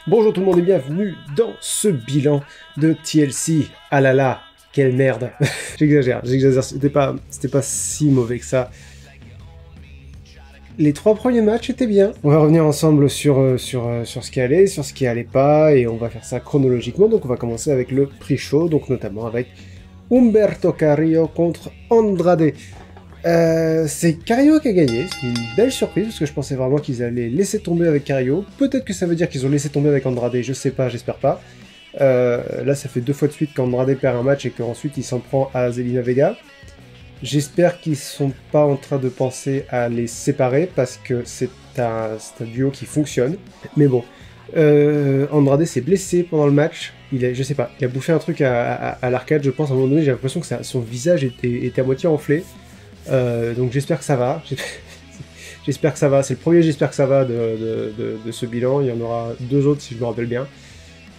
Bonjour tout le monde et bienvenue dans ce bilan de TLC. Ah là là, quelle merde. J'exagère, c'était pas si mauvais que ça. Les 3 premiers matchs étaient bien. On va revenir ensemble sur ce qui allait, sur ce qui allait pas, et on va faire ça chronologiquement. Donc on va commencer avec le pre-show, donc notamment avec Humberto Carrillo contre Andrade. C'est Carrillo qui a gagné, c'est une belle surprise parce que je pensais vraiment qu'ils allaient laisser tomber avec Carrillo. Peut-être que ça veut dire qu'ils ont laissé tomber avec Andrade, je sais pas, j'espère pas. Là ça fait 2 fois de suite qu'Andrade perd un match et qu'ensuite il s'en prend à Zelina Vega. J'espère qu'ils sont pas en train de penser à les séparer parce que c'est un duo qui fonctionne. Mais bon, Andrade s'est blessé pendant le match. Je sais pas, il a bouffé un truc à l'arcade, je pense. À un moment donné, j'ai l'impression que son visage était à moitié enflé. Donc j'espère que ça va. J'espère que ça va. C'est le premier j'espère que ça va de ce bilan. Il y en aura 2 autres si je me rappelle bien.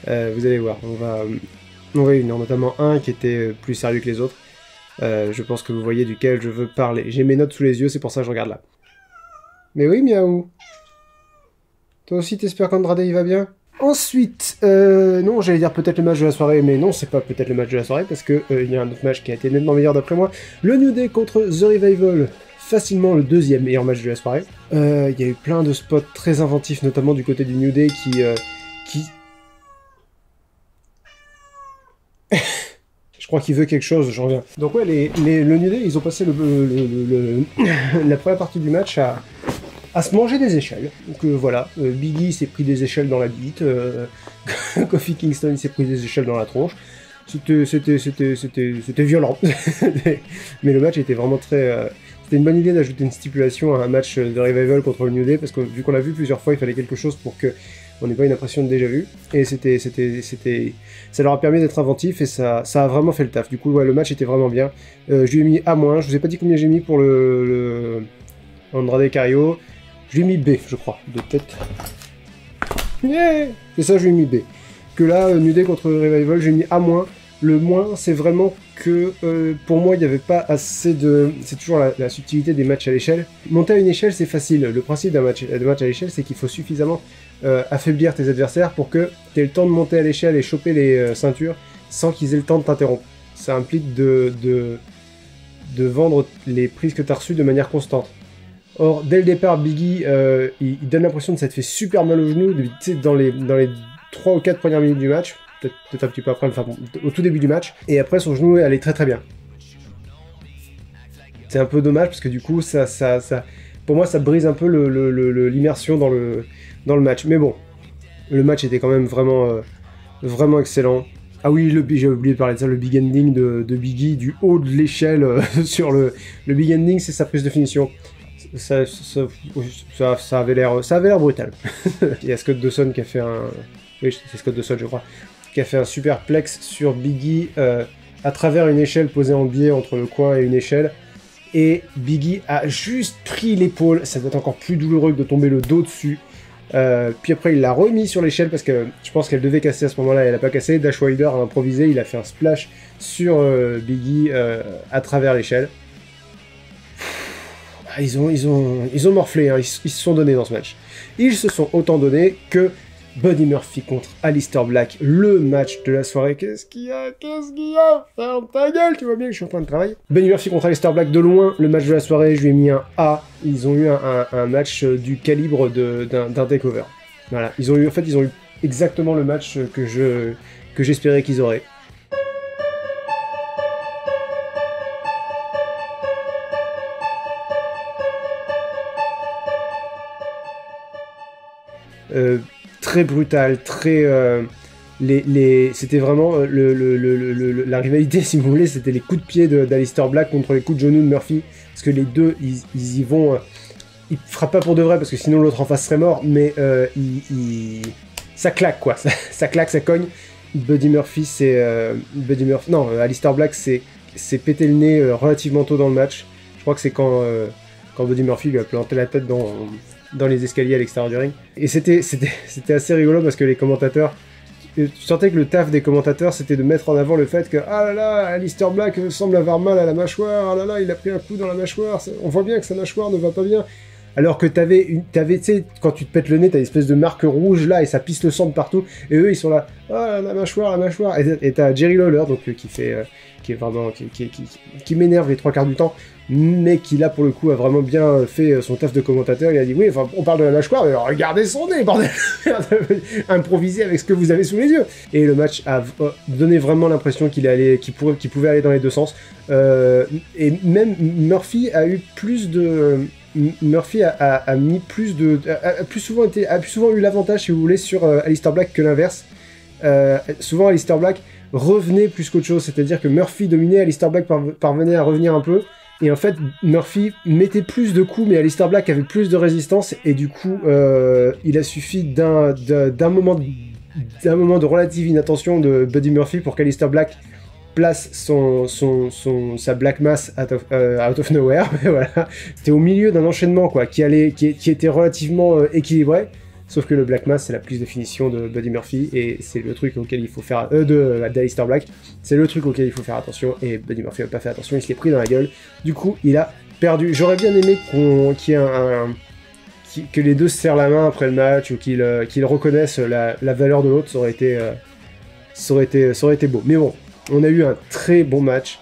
Vous allez voir. On va y venir, notamment un qui était plus sérieux que les autres. Je pense que vous voyez duquel je veux parler. J'ai mes notes sous les yeux, c'est pour ça que je regarde là. Mais oui, Miaou. Toi aussi, t'espères qu'Andrade il va bien? Ensuite, non, j'allais dire peut-être le match de la soirée, mais non, c'est pas peut-être le match de la soirée, parce que il y a un autre match qui a été nettement meilleur d'après moi. Le New Day contre The Revival, facilement le 2e meilleur match de la soirée. Il y a eu plein de spots très inventifs, notamment du côté du New Day, qui... Je crois qu'il veut quelque chose, j'en reviens. Donc ouais, le New Day, ils ont passé la première partie du match à se manger des échelles. Donc voilà, Biggie s'est pris des échelles dans la bite, Kofi Kingston s'est pris des échelles dans la tronche. C'était violent. Mais le match était vraiment très... C'était une bonne idée d'ajouter une stipulation à un match de Revival contre le New Day, parce que vu qu'on l'a vu plusieurs fois, il fallait quelque chose pour que on n'ait pas une impression de déjà vu. Et ça leur a permis d'être inventif et ça a vraiment fait le taf. Du coup, ouais, le match était vraiment bien. Je lui ai mis A-, je vous ai pas dit combien j'ai mis pour le Andrade Carrillo. Je lui ai mis B, je crois, de tête. Yeah, c'est ça, je lui ai mis B. Que là, New Day contre Revival, j'ai mis A-. Le moins, c'est vraiment que pour moi, il n'y avait pas assez de... C'est toujours la subtilité des matchs à l'échelle. Monter à une échelle, c'est facile. Le principe d'un match à l'échelle, c'est qu'il faut suffisamment affaiblir tes adversaires pour que tu aies le temps de monter à l'échelle et choper les ceintures sans qu'ils aient le temps de t'interrompre. Ça implique de vendre les prises que tu as reçues de manière constante. Or, dès le départ, Biggie, il donne l'impression que ça te fait super mal au genou dans les 3 ou 4 premières minutes du match. Peut-être un petit peu après, enfin bon, au tout début du match. Et après, son genou allait très très bien. C'est un peu dommage parce que du coup, pour moi, ça brise un peu l'immersion dans le match. Mais bon, le match était quand même vraiment excellent. Ah oui, j'ai oublié de parler de ça, le big ending de Biggie, du haut de l'échelle sur le big ending, c'est sa prise de finition. Ça avait l'air brutal. Il y a Scott Dawson qui a fait un... Oui, c'est Scott Dawson, je crois. Qui a fait un super plex sur Biggie à travers une échelle posée en biais entre le coin et une échelle. Et Biggie a juste pris l'épaule. Ça doit être encore plus douloureux que de tomber le dos dessus. Puis après, il l'a remis sur l'échelle parce que je pense qu'elle devait casser à ce moment-là. Elle n'a pas cassé. Dash Wilder a improvisé. Il a fait un splash sur Biggie à travers l'échelle. Ils ont morflé. Hein. Ils se sont donnés dans ce match. Ils se sont autant donnés que Buddy Murphy contre Aleister Black, le match de la soirée. Qu'est-ce qu'il y a? Ferme ta gueule, tu vois bien que je suis en train de travailler. Buddy Murphy contre Aleister Black, de loin, le match de la soirée, je lui ai mis un A. Ils ont eu un match du calibre d'un takeover. Voilà, ils ont eu exactement le match que j'espérais qu'ils auraient. Très brutal, très... c'était vraiment la rivalité, si vous voulez, c'était les coups de pied d'Aleister Black contre les coups de genou de Murphy, parce que les deux, ils y vont... ils frappent pas pour de vrai, parce que sinon l'autre en face serait mort, mais ça claque, quoi, ça claque, ça cogne. Buddy Murphy, Aleister Black s'est pété le nez relativement tôt dans le match. Je crois que c'est quand Buddy Murphy lui a planté la tête dans les escaliers à l'extérieur du ring. Et c'était assez rigolo parce que les commentateurs, tu sentais que le taf des commentateurs c'était de mettre en avant le fait que ah là là, Aleister Black semble avoir mal à la mâchoire, ah là là, il a pris un coup dans la mâchoire, on voit bien que sa mâchoire ne va pas bien. Alors que tu sais, quand tu te pètes le nez, t'as une espèce de marque rouge là, et ça pisse le sang de partout, et eux, ils sont là, ah, la mâchoire, et t'as Jerry Lawler, donc, qui est vraiment, qui m'énerve les 3 quarts du temps, mais qui là, pour le coup, a vraiment bien fait son taf de commentateur. Il a dit, oui, enfin, on parle de la mâchoire, mais regardez son nez, bordel. Improvisez avec ce que vous avez sous les yeux. Et le match a donné vraiment l'impression qu'il pouvait aller dans les deux sens. Et même Murphy a eu plus de... Murphy a mis plus de... a plus souvent eu l'avantage, si vous voulez, sur Aleister Black que l'inverse. Souvent, Aleister Black revenait plus qu'autre chose, c'est-à-dire que Murphy dominait, Aleister Black parvenait à revenir un peu, et en fait, Murphy mettait plus de coups, mais Aleister Black avait plus de résistance, et du coup, il a suffi d'un moment de relative inattention de Buddy Murphy pour qu'Aleister Black place sa Black Mass out of nowhere. Voilà. C'était au milieu d'un enchaînement quoi, qui était relativement équilibré. Sauf que le Black Mass, c'est la plus définition de Buddy Murphy, et c'est le truc auquel il faut faire... d'Aleister Black, c'est le truc auquel il faut faire attention, et Buddy Murphy n'a pas fait attention, il se l'est pris dans la gueule. Du coup, il a perdu. J'aurais bien aimé que les deux se serrent la main après le match, ou qu'ils reconnaissent la valeur de l'autre, ça aurait été beau. Mais bon, on a eu un très bon match,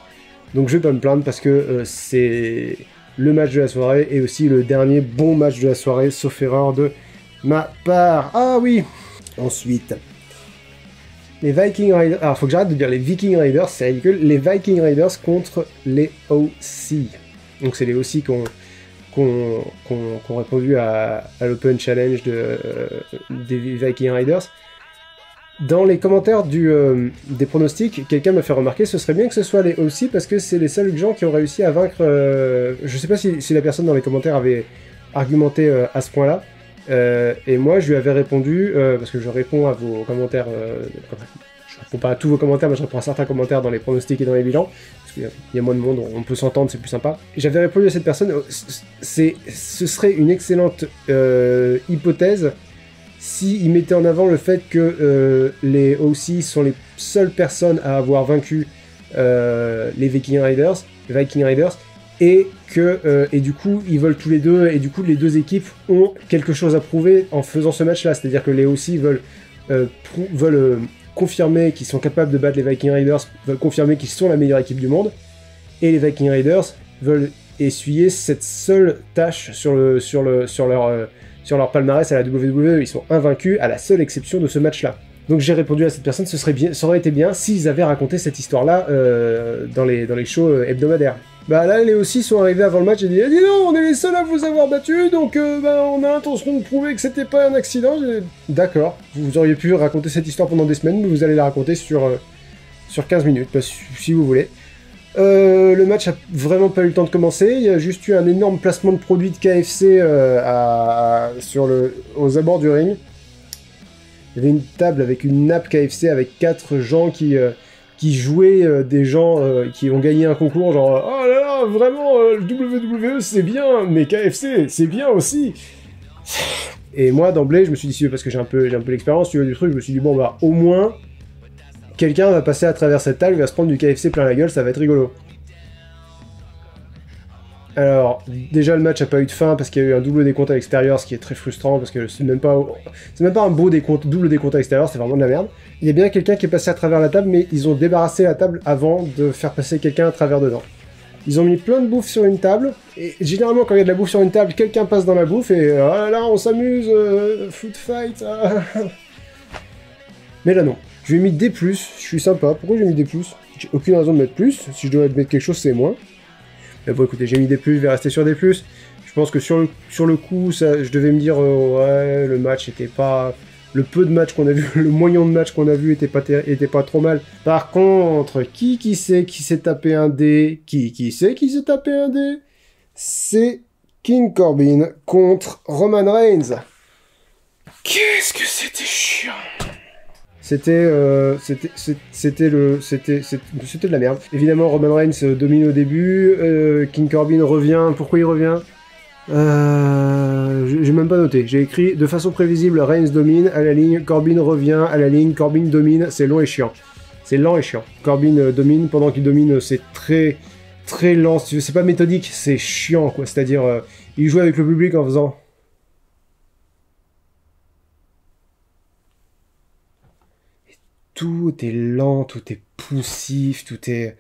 donc je vais pas me plaindre, parce que c'est le match de la soirée, et aussi le dernier bon match de la soirée, sauf erreur de ma part. Ah oui. Ensuite, les Viking Raiders... Alors, faut que j'arrête de dire les Viking Raiders, c'est ridicule. Les Viking Raiders contre les OC. Donc, c'est les OC qui ont répondu à l'Open Challenge des Viking Raiders. Dans les commentaires des pronostics, quelqu'un m'a fait remarquer ce serait bien que ce soit les OC, parce que c'est les seuls gens qui ont réussi à vaincre... je sais pas si la personne dans les commentaires avait argumenté à ce point-là. Et moi je lui avais répondu, parce que je réponds à vos commentaires, je réponds pas à tous vos commentaires, mais je réponds à certains commentaires dans les pronostics et dans les bilans, parce qu'il y a moins de monde, on peut s'entendre, c'est plus sympa. Et j'avais répondu à cette personne, ce serait une excellente hypothèse s'il mettait en avant le fait que les OC sont les seules personnes à avoir vaincu les Viking Raiders, et du coup ils veulent tous les deux, et du coup les deux équipes ont quelque chose à prouver en faisant ce match là, c'est-à-dire que les OC veulent confirmer qu'ils sont capables de battre les Viking Raiders, veulent confirmer qu'ils sont la meilleure équipe du monde, et les Viking Raiders veulent essuyer cette seule tâche sur leur palmarès à la WWE. Ils sont invaincus à la seule exception de ce match là. Donc j'ai répondu à cette personne, ça aurait été bien s'ils avaient raconté cette histoire-là dans les shows hebdomadaires. Bah là, les aussi sont arrivés avant le match et dit non, on est les seuls à vous avoir battu, donc on a l'intention de prouver que c'était pas un accident. D'accord, vous auriez pu raconter cette histoire pendant des semaines, mais vous allez la raconter sur 15 minutes, si vous voulez. Le match a vraiment pas eu le temps de commencer, il y a juste eu un énorme placement de produits de KFC aux abords du ring. Il y avait une table avec une nappe KFC avec 4 gens qui jouaient des gens qui ont gagné un concours, genre « Oh là là, vraiment, le WWE c'est bien, mais KFC c'est bien aussi !» Et moi, d'emblée, je me suis dit, parce que j'ai un peu l'expérience du truc, je me suis dit, bon bah, au moins, quelqu'un va passer à travers cette table, il va se prendre du KFC plein la gueule, ça va être rigolo. Alors, déjà le match n'a pas eu de fin parce qu'il y a eu un double décompte à l'extérieur, ce qui est très frustrant parce que c'est même pas un beau décompte, double décompte à l'extérieur, c'est vraiment de la merde. Il y a bien quelqu'un qui est passé à travers la table, mais ils ont débarrassé la table avant de faire passer quelqu'un à travers dedans. Ils ont mis plein de bouffe sur une table, et généralement quand il y a de la bouffe sur une table, quelqu'un passe dans la bouffe et oh là là, on s'amuse, food fight. Mais là non, je lui ai mis D+, je suis sympa. Pourquoi j'ai mis D+? J'ai aucune raison de mettre plus, si je dois mettre quelque chose c'est moins. Mais bon écoutez, j'ai mis D+, je vais rester sur D+. Je pense que sur le coup, je devais me dire, ouais, le match était pas... Le peu de matchs qu'on a vu, le moyen de match qu'on a vu était pas trop mal. Par contre, qui c'est qui s'est tapé un D? Qui c'est qui s'est tapé un D? C'est King Corbin contre Roman Reigns. Qu'est-ce que c'était chiant! C'était de la merde. Évidemment, Roman Reigns domine au début. King Corbin revient. Pourquoi il revient? J'ai même pas noté. J'ai écrit de façon prévisible, Reigns domine à la ligne, Corbin revient à la ligne, Corbin domine, c'est long et chiant. C'est lent et chiant. Corbin domine, pendant qu'il domine, c'est très très lent, si tu veux. C'est pas méthodique, c'est chiant, quoi. C'est-à-dire, il joue avec le public en faisant... Et tout est lent, tout est poussif, tout est...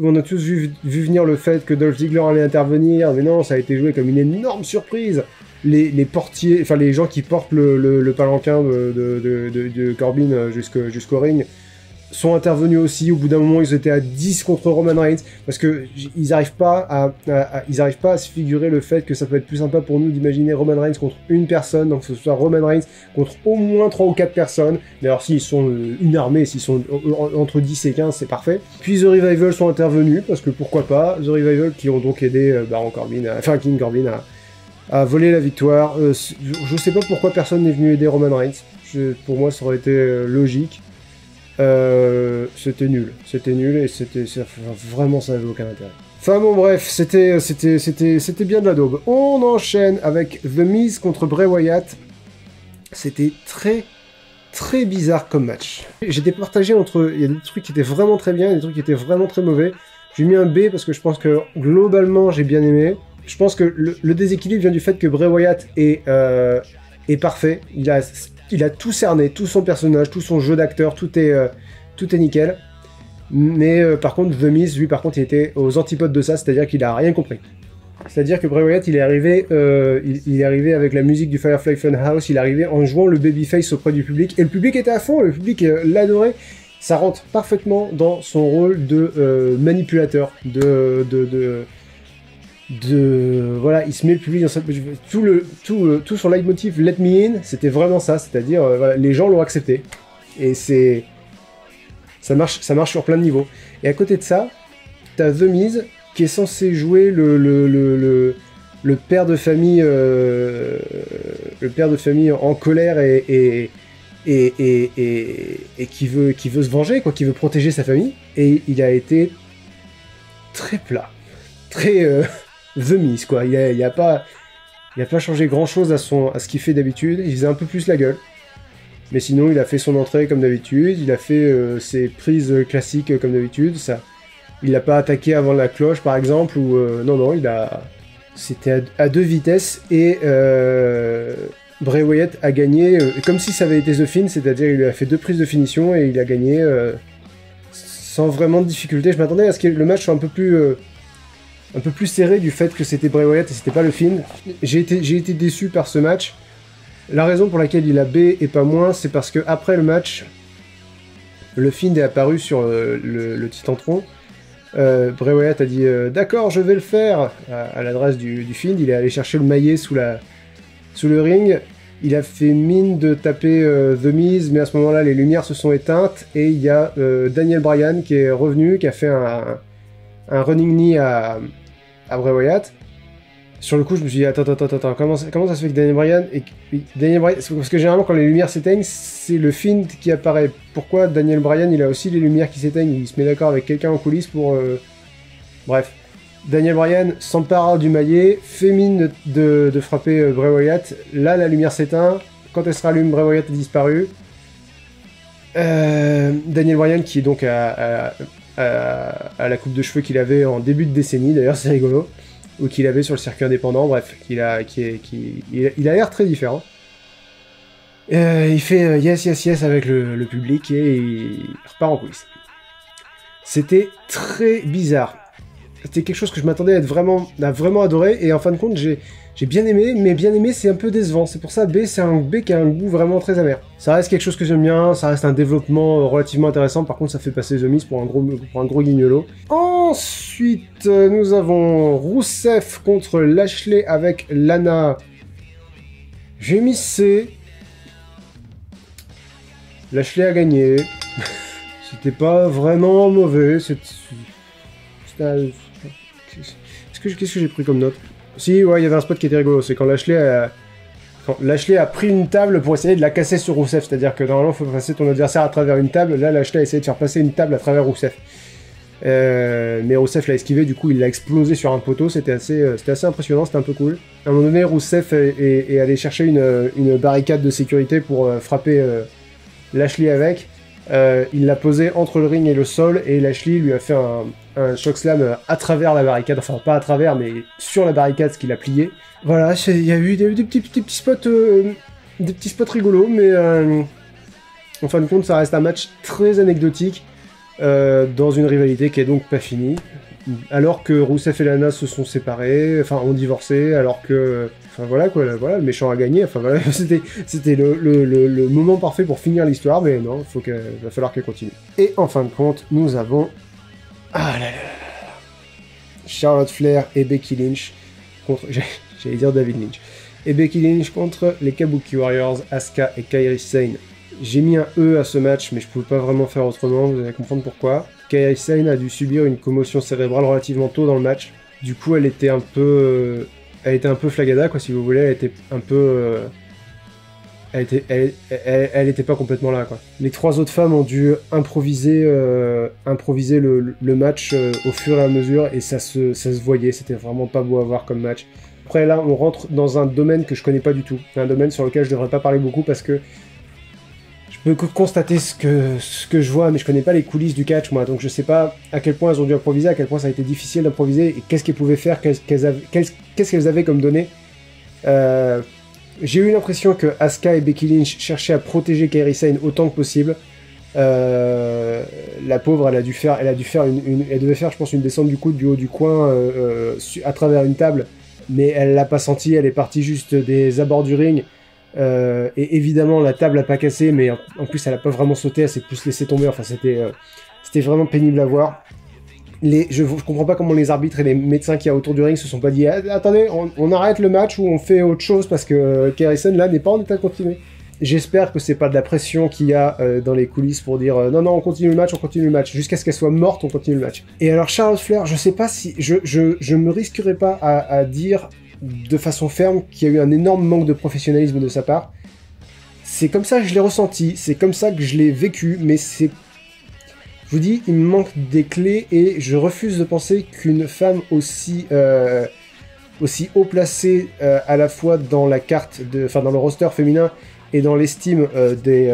On a tous vu venir le fait que Dolph Ziggler allait intervenir, mais non, ça a été joué comme une énorme surprise. Les portiers, enfin les gens qui portent le palanquin de Corbin jusqu'au ring sont intervenus aussi. Au bout d'un moment, ils étaient à 10 contre Roman Reigns, parce que ils n'arrivent pas à se figurer le fait que ça peut être plus sympa pour nous d'imaginer Roman Reigns contre une personne, donc que ce soit Roman Reigns contre au moins 3 ou 4 personnes. D'ailleurs, s'ils sont une armée, s'ils sont entre 10 et 15, c'est parfait. Puis The Revival sont intervenus, parce que pourquoi pas, The Revival qui ont donc aidé King Corbin à voler la victoire. Je sais pas pourquoi personne n'est venu aider Roman Reigns. Pour moi, ça aurait été logique. C'était nul et vraiment ça n'avait aucun intérêt. Enfin bon bref, c'était bien de la daube. On enchaîne avec The Miz contre Bray Wyatt. C'était très très bizarre comme match. J'étais partagé entre, il y a des trucs qui étaient vraiment très bien et des trucs qui étaient vraiment très mauvais. J'ai mis un B parce que je pense que globalement j'ai bien aimé. Je pense que le déséquilibre vient du fait que Bray Wyatt est parfait. Il a tout cerné, tout son personnage, tout son jeu d'acteur, tout est nickel. Mais par contre, The Miz, lui, par contre, il était aux antipodes de ça, c'est-à-dire qu'il a rien compris. C'est-à-dire que Bray Wyatt, il est arrivé avec la musique du Firefly Funhouse, il est arrivé en jouant le babyface auprès du public, et le public était à fond, le public l'adorait. Ça rentre parfaitement dans son rôle de manipulateur, voilà, il se met le public dans cette... tout son leitmotiv Let Me In, c'était vraiment ça, c'est-à-dire voilà, les gens l'ont accepté et ça marche sur plein de niveaux. Et à côté de ça, t'as The Miz qui est censé jouer le père de famille en colère et qui veut se venger, quoi, qui veut protéger sa famille, et il a été très plat, très The Miz, quoi. Il a pas changé grand chose à ce qu'il fait d'habitude. Il faisait un peu plus la gueule, mais sinon il a fait son entrée comme d'habitude. Il a fait ses prises classiques comme d'habitude. Ça, il n'a pas attaqué avant la cloche, par exemple, ou non, c'était à 2 vitesses et Bray Wyatt a gagné comme si ça avait été The Fiend, c'est-à-dire il lui a fait 2 prises de finition et il a gagné sans vraiment de difficulté. Je m'attendais à ce que le match soit un peu plus serré du fait que c'était Bray Wyatt et c'était pas le Fiend. J'ai été déçu par ce match. La raison pour laquelle il a B et pas moins, c'est parce que après le match, le Fiend est apparu sur le Titantron. Bray Wyatt a dit d'accord, je vais le faire à l'adresse du Fiend. Il est allé chercher le maillet sous le ring. Il a fait mine de taper The Miz, mais à ce moment-là, les lumières se sont éteintes et il y a Daniel Bryan qui est revenu, qui a fait un running knee à Bray Wyatt. Sur le coup, je me suis dit, attends, comment ça se fait que Daniel Bryan... Parce que généralement, quand les lumières s'éteignent, c'est le Fiend qui apparaît. Pourquoi Daniel Bryan, il a aussi les lumières qui s'éteignent? Il se met d'accord avec quelqu'un en coulisses pour... Bref. Daniel Bryan s'empare du maillet, fait mine de frapper Bray Wyatt. Là, la lumière s'éteint. Quand elle se rallume, Bray Wyatt a disparu. Daniel Bryan, qui est donc à la coupe de cheveux qu'il avait en début de décennie, d'ailleurs, c'est rigolo. Ou qu'il avait sur le circuit indépendant, bref, il a l'air très différent. Il fait yes avec le public et il repart en coulisses. C'était très bizarre. C'était quelque chose que je m'attendais à vraiment adorer, et en fin de compte, j'ai bien aimé, mais bien aimé, c'est un peu décevant. C'est pour ça, B, c'est un B qui a un goût vraiment très amer. Ça reste quelque chose que j'aime bien, ça reste un développement relativement intéressant, par contre, ça fait passer The Miz pour un gros guignolo. Ensuite, nous avons Rusev contre Lashley avec Lana. J'ai mis C. Lashley a gagné. C'était pas vraiment mauvais, Qu'est-ce que j'ai pris comme note? Si, ouais, il y avait un spot qui était rigolo, c'est quand Lashley a pris une table pour essayer de la casser sur Rusev, c'est-à-dire que normalement il faut passer ton adversaire à travers une table, là Lashley a essayé de faire passer une table à travers Rusev. Mais Rusev l'a esquivé, du coup il l'a explosé sur un poteau, c'était assez impressionnant, c'était un peu cool. À un moment donné, Rusev est allé chercher une barricade de sécurité pour frapper Lashley avec. Il l'a posé entre le ring et le sol, et Lashley lui a fait un chokeslam à travers la barricade, enfin pas à travers, mais sur la barricade, ce qu'il a plié. Voilà, il y a eu des petits spots rigolos, mais en fin de compte, ça reste un match très anecdotique, dans une rivalité qui est donc pas finie. Alors que Rusev et Lana se sont séparés, enfin ont divorcé, alors que... Enfin voilà quoi, voilà, le méchant a gagné, enfin voilà, c'était le moment parfait pour finir l'histoire, mais non, va falloir qu'elle continue. Et en fin de compte, nous avons... Ah là là là, Charlotte Flair et Becky Lynch contre... J'allais dire David Lynch. Et Becky Lynch contre les Kabuki Warriors, Asuka et Kairi Sane. J'ai mis un E à ce match, mais je pouvais pas vraiment faire autrement, vous allez comprendre pourquoi. Kairi Sane a dû subir une commotion cérébrale relativement tôt dans le match. Du coup, elle était un peu flagada, quoi, si vous voulez. Elle était un peu... Elle était pas complètement là, quoi. Les 3 autres femmes ont dû improviser le match au fur et à mesure, et ça se voyait. C'était vraiment pas beau à voir comme match. Après, là, on rentre dans un domaine que je connais pas du tout. Un domaine sur lequel je devrais pas parler beaucoup, parce que je peux constater ce que je vois, mais je connais pas les coulisses du catch, moi, donc je sais pas à quel point elles ont dû improviser, à quel point ça a été difficile d'improviser, et qu'est-ce qu'elles pouvaient faire, qu'est-ce qu'elles avaient comme données. J'ai eu l'impression que Asuka et Becky Lynch cherchaient à protéger Kairi Sane autant que possible. La pauvre, elle devait faire, je pense, une descente du coude du haut du coin à travers une table, mais elle l'a pas senti, elle est partie juste des abords du ring. Et évidemment la table a pas cassé, mais en plus elle a pas vraiment sauté, elle s'est plus laissée tomber, enfin c'était vraiment pénible à voir. Je comprends pas comment les arbitres et les médecins qui y a autour du ring se sont pas dit attendez, on arrête le match ou on fait autre chose parce que Kairi Sane là n'est pas en état de continuer. J'espère que c'est pas de la pression qu'il y a dans les coulisses pour dire non on continue le match jusqu'à ce qu'elle soit morte, on continue le match. Et alors Charlotte Flair, je sais pas si je me risquerais pas à dire de façon ferme qu'il y a eu un énorme manque de professionnalisme de sa part. C'est comme ça que je l'ai ressenti, c'est comme ça que je l'ai vécu, mais c'est... Je vous dis, il me manque des clés et je refuse de penser qu'une femme aussi haut placée à la fois dans la carte, dans le roster féminin et dans l'estime des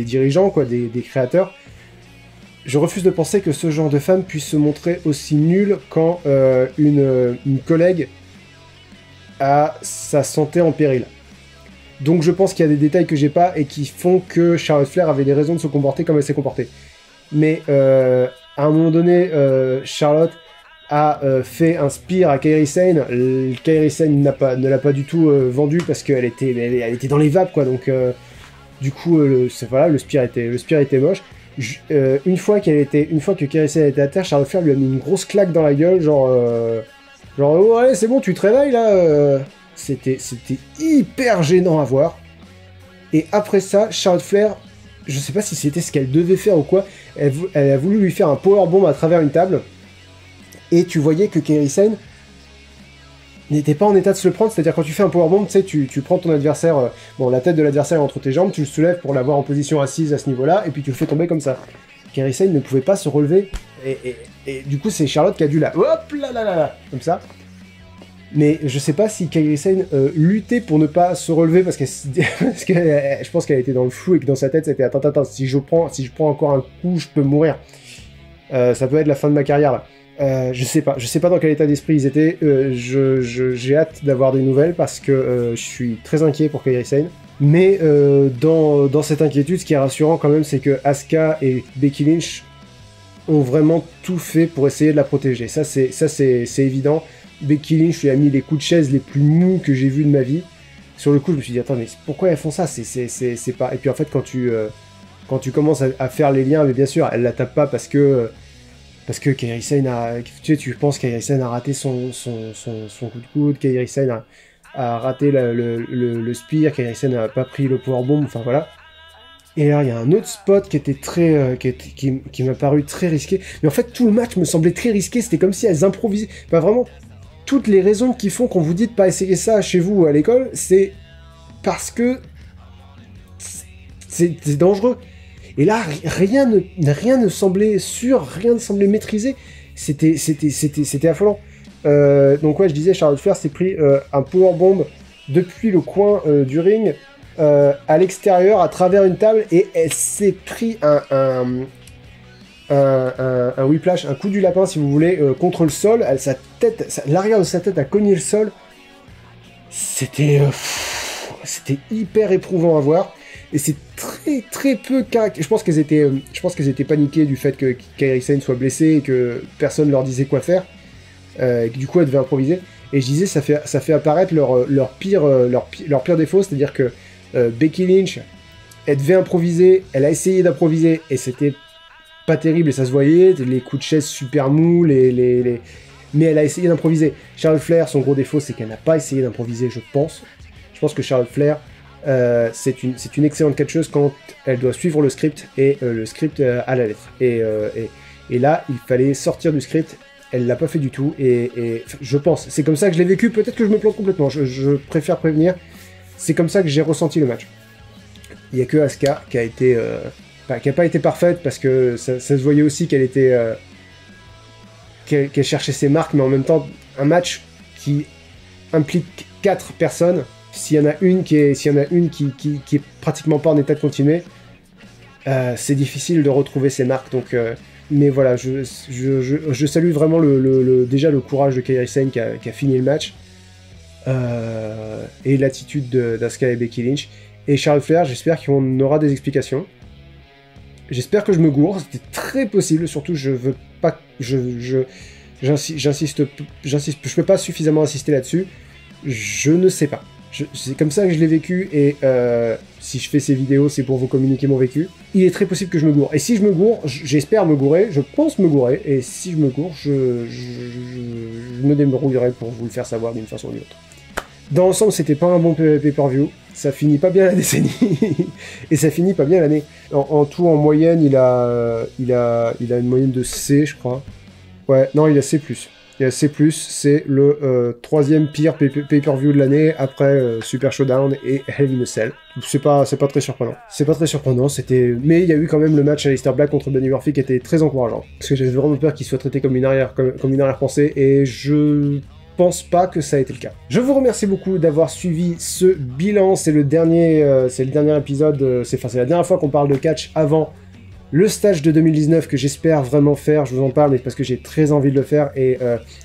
dirigeants, quoi, des créateurs, je refuse de penser que ce genre de femme puisse se montrer aussi nulle quand une collègue a sa santé en péril. Donc je pense qu'il y a des détails que j'ai pas et qui font que Charlotte Flair avait des raisons de se comporter comme elle s'est comportée. Mais à un moment donné, Charlotte a fait un spear à Kairi Sane. Kairi Sane ne l'a pas du tout vendu parce qu'elle était dans les vapes, quoi. Donc du coup, le spear était moche. Une fois que Kairi Sane était à terre, Charlotte Flair lui a mis une grosse claque dans la gueule, genre oh, allez, c'est bon, tu te réveilles là. C'était hyper gênant à voir. Et après ça, Charlotte Flair, je sais pas si c'était ce qu'elle devait faire ou quoi, elle a voulu lui faire un powerbomb à travers une table. Et tu voyais que Kairi Sane n'était pas en état de se le prendre, c'est-à-dire quand tu fais un powerbomb, tu sais, tu prends ton adversaire, la tête de l'adversaire entre tes jambes, tu le soulèves pour l'avoir en position assise à ce niveau-là, et puis tu le fais tomber comme ça. Kairi Sane ne pouvait pas se relever, et du coup c'est Charlotte qui a dû hop là, comme ça. Mais je sais pas si Kairi Sane luttait pour ne pas se relever parce que je pense qu'elle était dans le flou et que dans sa tête c'était attends, si je prends encore un coup, je peux mourir. Ça peut être la fin de ma carrière là. Je sais pas dans quel état d'esprit ils étaient. J'ai hâte d'avoir des nouvelles parce que je suis très inquiet pour Kairi Sane. Mais dans cette inquiétude, ce qui est rassurant quand même, c'est que Asuka et Becky Lynch ont vraiment tout fait pour essayer de la protéger. Ça c'est évident. Becky Lynch lui a mis les coups de chaise les plus mous que j'ai vus de ma vie. Sur le coup, je me suis dit, attends, mais pourquoi elles font ça? C'est pas... Et puis en fait, quand tu commences à faire les liens, mais bien sûr, elle la tape pas parce que Kairi Sane a... Tu penses Kairi Sane a raté son coup de coude, Kairi Sane a raté le spear, Kairi Sane n'a pas pris le powerbomb, enfin voilà. Et là, il y a un autre spot qui était qui m'a paru très risqué. Mais en fait, tout le match me semblait très risqué. C'était comme si elles improvisaient. Enfin, vraiment, toutes les raisons qui font qu'on vous dit de pas essayer ça chez vous ou à l'école, c'est parce que c'est dangereux. Et là, rien ne semblait sûr, rien ne semblait maîtrisé. C'était affolant. Donc ouais, je disais, Charlotte Flair s'est pris un powerbomb depuis le coin du ring. à l'extérieur, à travers une table, et elle s'est pris un whiplash, un coup du lapin, si vous voulez, contre le sol. L'arrière de sa tête a cogné le sol. C'était hyper éprouvant à voir. Et c'est très peu caractéristique. Je pense qu'elles étaient paniquées du fait que Kairi Sane soit blessée et que personne leur disait quoi faire. Et que du coup, elles devaient improviser. Et je disais, ça fait apparaître leur pire défaut, c'est-à-dire que Becky Lynch, elle devait improviser, elle a essayé d'improviser, et c'était pas terrible, et ça se voyait, les coups de chaise super mous, mais elle a essayé d'improviser. Charlotte Flair, son gros défaut, c'est qu'elle n'a pas essayé d'improviser, je pense. Je pense que Charlotte Flair, c'est une excellente catcheuse quand elle doit suivre le script, et le script à la lettre. Et là, il fallait sortir du script. Elle l'a pas fait du tout, et je pense, c'est comme ça que je l'ai vécu, peut-être que je me plante complètement, je préfère prévenir, c'est comme ça que j'ai ressenti le match. Il y a que Asuka qui a pas été parfaite, parce que ça se voyait aussi qu'elle était... qu'elle cherchait ses marques, mais en même temps, un match qui implique 4 personnes, s'il y en a une qui est pratiquement pas en état de continuer, c'est difficile de retrouver ses marques, donc... mais voilà, je salue vraiment déjà le courage de Kairi Sane qui a fini le match, et l'attitude d'Asuka et Becky Lynch. Et Charlotte Flair, j'espère qu'on aura des explications. J'espère que je me gourre, c'était très possible, surtout je veux pas... J'insiste, je peux pas suffisamment insister là-dessus, je ne sais pas. C'est comme ça que je l'ai vécu, et si je fais ces vidéos, c'est pour vous communiquer mon vécu. Il est très possible que je me gourre. Et si je me gourre, j'espère me gourer, je pense me gourer, et si je me gourre, je me débrouillerai pour vous le faire savoir d'une façon ou d'une autre. Dans l'ensemble, c'était pas un bon pay-per-view, ça finit pas bien la décennie, et ça finit pas bien l'année. En tout, en moyenne, il a une moyenne de C, je crois. Ouais, non, il a C+. Il y a C+, c'est le 3e pire pay-per-view de l'année, après Super Showdown et Hell in a Cell. C'est pas très surprenant. C'est pas très surprenant, mais il y a eu quand même le match Aleister Black contre Buddy Murphy qui était très encourageant. Parce que j'avais vraiment peur qu'il soit traité comme une arrière-pensée, et je pense pas que ça a été le cas. Je vous remercie beaucoup d'avoir suivi ce bilan, c'est le dernier épisode, c'est la dernière fois qu'on parle de catch avant le stage de 2019 que j'espère vraiment faire. Je vous en parle, mais parce que j'ai très envie de le faire, et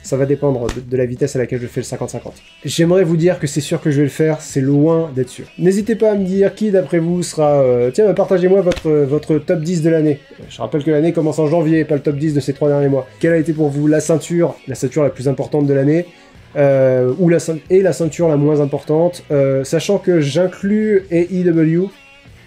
ça va dépendre de la vitesse à laquelle je fais le 50-50. J'aimerais vous dire que c'est sûr que je vais le faire, c'est loin d'être sûr. N'hésitez pas à me dire qui d'après vous sera... Tiens, partagez-moi votre top 10 de l'année. Je rappelle que l'année commence en janvier, pas le top 10 de ces 3 derniers mois. Quelle a été pour vous la ceinture la plus importante de l'année, ou la ceinture la moins importante, sachant que j'inclus AEW,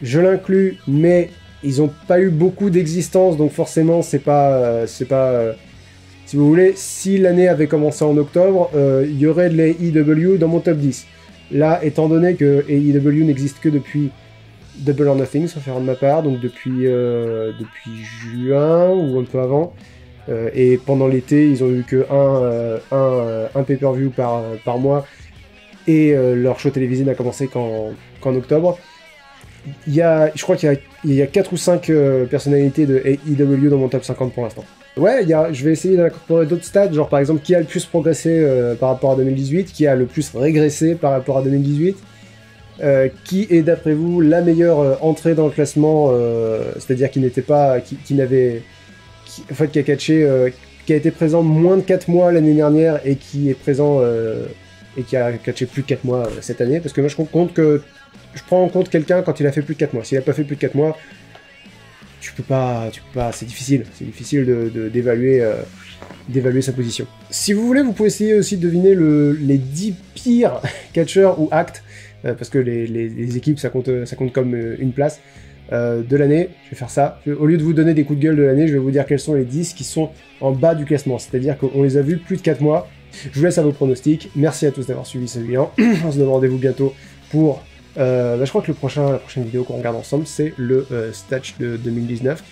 je l'inclus, mais ils n'ont pas eu beaucoup d'existence, donc forcément c'est pas si vous voulez, si l'année avait commencé en octobre, il y aurait de l'AEW dans mon top 10. Là, étant donné que AEW n'existe que depuis Double or Nothing, sauf erreur de ma part, donc depuis juin ou un peu avant, et pendant l'été, ils ont eu que un pay-per-view par mois, et leur show télévisé n'a commencé qu'en octobre. Je crois qu'il y a 4 ou 5 personnalités de AEW dans mon top 50 pour l'instant. Ouais, je vais essayer d'incorporer d'autres stats, genre par exemple qui a le plus progressé par rapport à 2018, qui a le plus régressé par rapport à 2018, qui est d'après vous la meilleure entrée dans le classement, c'est-à-dire qui n'était pas... qui a catché, qui a été présent moins de 4 mois l'année dernière, et qui est présent et qui a catché plus de 4 mois cette année, parce que moi je prends en compte quelqu'un quand il a fait plus de 4 mois. S'il a pas fait plus de 4 mois, tu peux pas, c'est difficile d'évaluer sa position. Si vous voulez, vous pouvez essayer aussi de deviner les 10 pires catcheurs ou actes, parce que les équipes, ça compte comme une place de l'année. Je vais faire ça. Au lieu de vous donner des coups de gueule de l'année, je vais vous dire quels sont les 10 qui sont en bas du classement, c'est-à-dire qu'on les a vus plus de 4 mois. Je vous laisse à vos pronostics. Merci à tous d'avoir suivi ce vidéo. On se donne rendez-vous bientôt pour... je crois que la prochaine vidéo qu'on regarde ensemble, c'est le Statch de 2019.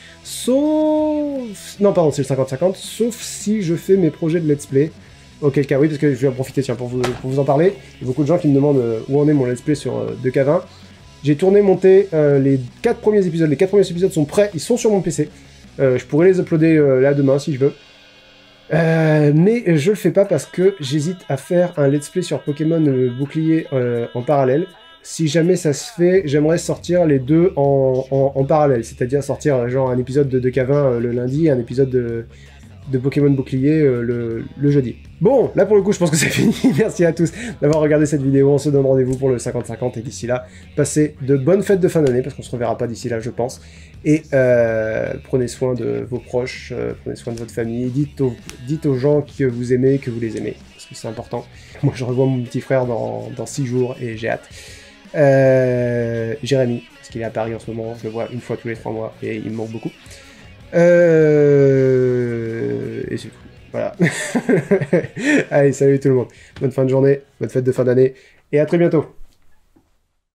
Non, pardon, c'est le 50-50, sauf si je fais mes projets de let's play. Auquel cas, oui, parce que je vais en profiter, tiens, pour vous en parler. Il y a beaucoup de gens qui me demandent où en est mon let's play sur 2K20. J'ai monté les 4 premiers épisodes. Les 4 premiers épisodes sont prêts, ils sont sur mon PC. Je pourrais les uploader là demain si je veux. Mais je le fais pas parce que j'hésite à faire un let's play sur Pokémon Bouclier en parallèle. si jamais ça se fait, j'aimerais sortir les deux en parallèle, c'est-à-dire sortir genre un épisode de K20 le lundi et un épisode de Pokémon Bouclier le jeudi. Bon, là pour le coup, je pense que c'est fini. Merci à tous d'avoir regardé cette vidéo. On se donne rendez-vous pour le 50-50 et d'ici là, passez de bonnes fêtes de fin d'année parce qu'on se reverra pas d'ici là, je pense. Et prenez soin de vos proches, prenez soin de votre famille. Dites aux gens que vous aimez, que vous les aimez, parce que c'est important. Moi, je revois mon petit frère dans 6 jours et j'ai hâte. Jérémy, parce qu'il est à Paris en ce moment, je le vois une fois tous les 3 mois et il me manque beaucoup. Et c'est tout. Voilà. Allez, salut tout le monde. Bonne fin de journée, bonne fête de fin d'année, et à très bientôt.